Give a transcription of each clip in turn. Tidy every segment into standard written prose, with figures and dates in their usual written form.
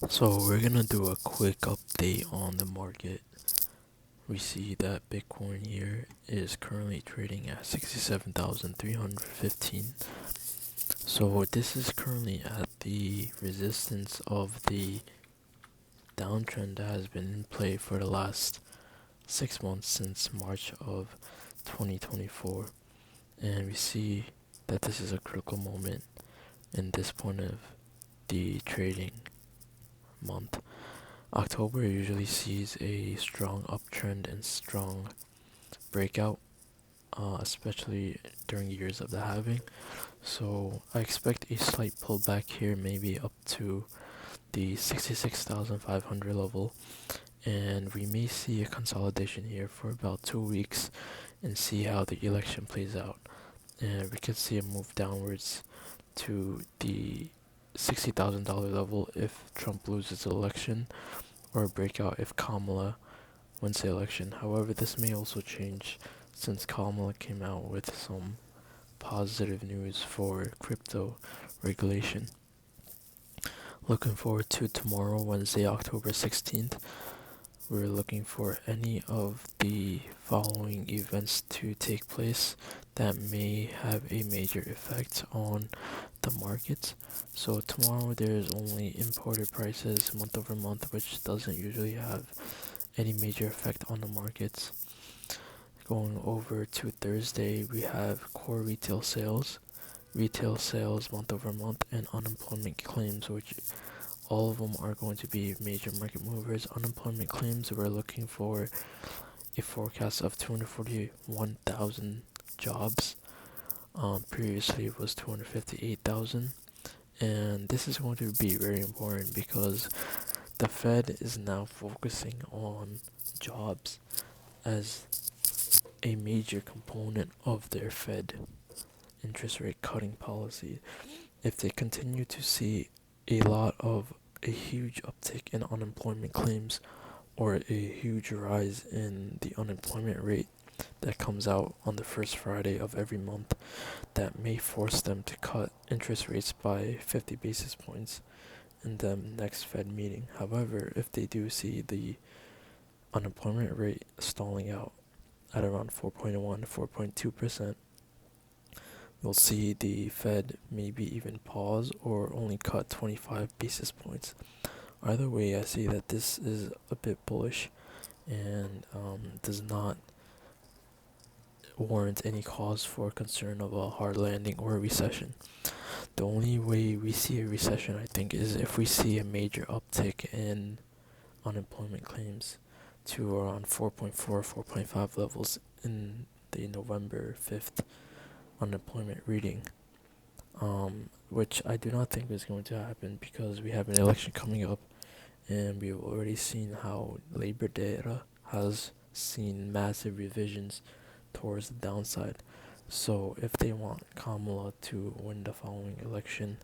So we're gonna do a quick update on the market. We see that Bitcoin here is currently trading at 67,315. So this is currently at the resistance of the downtrend that has been in play for the last 6 months since March of 2024. And we see that this is a critical moment in this point of the trading month. October usually sees a strong uptrend and strong breakout, especially during years of the halving. So I expect a slight pullback here, maybe up to the 66,500 level, and we may see a consolidation here for about 2 weeks and see how the election plays out. And we could see a move downwards to the $60,000 level if Trump loses the election, or a breakout if Kamala wins the election. However, this may also change since Kamala came out with some positive news for crypto regulation. Looking forward to tomorrow, Wednesday, October 16th. We're looking for any of the following events to take place that may have a major effect on the markets. So tomorrow there's only imported prices month over month, which doesn't usually have any major effect on the markets. Going over to Thursday, we have core retail sales month over month, and unemployment claims, which all of them are going to be major market movers. Unemployment claims, we're looking for a forecast of 241,000 jobs. Previously it was 258,000, and this is going to be very important because the Fed is now focusing on jobs as a major component of their Fed interest rate cutting policy. If they continue to see a huge uptick in unemployment claims, or a huge rise in the unemployment rate that comes out on the first Friday of every month, that may force them to cut interest rates by 50 basis points in the next Fed meeting. However, if they do see the unemployment rate stalling out at around 4.1 to 4.2%, we'll see the Fed maybe even pause or only cut 25 basis points. Either way, I see that this is a bit bullish and does not warrant any cause for concern of a hard landing or a recession. The only way we see a recession, I think, is if we see a major uptick in unemployment claims to around 4.4, 4.5 levels in the November 5th unemployment reading, which I do not think is going to happen because we have an election coming up, and we've already seen how labor data has seen massive revisions towards the downside. So if they want Kamala to win the following election,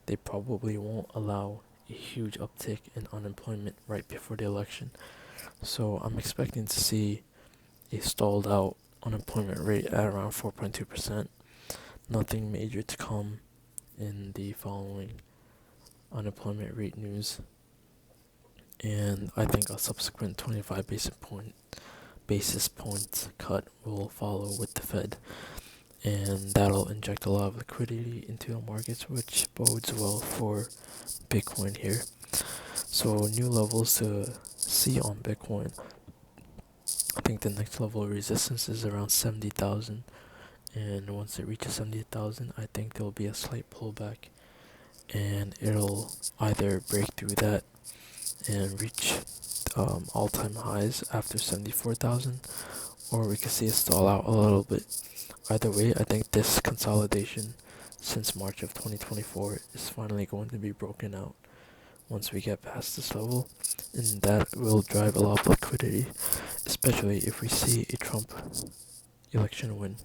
they probably won't allow a huge uptick in unemployment right before the election. So I'm expecting to see a stalled out unemployment rate at around 4.2%. Nothing major to come in the following unemployment rate news. And I think a subsequent 25 basis point cut will follow with the Fed, and that'll inject a lot of liquidity into the markets, which bodes well for Bitcoin here. So new levels to see on Bitcoin. I think the next level of resistance is around 70,000, and once it reaches 70,000, I think there'll be a slight pullback, and it'll either break through that and reach all-time highs after 74,000, or we could see it stall out a little bit. Either way, I think this consolidation since March of 2024 is finally going to be broken out once we get past this level, and that will drive a lot of liquidity, especially if we see a Trump election win.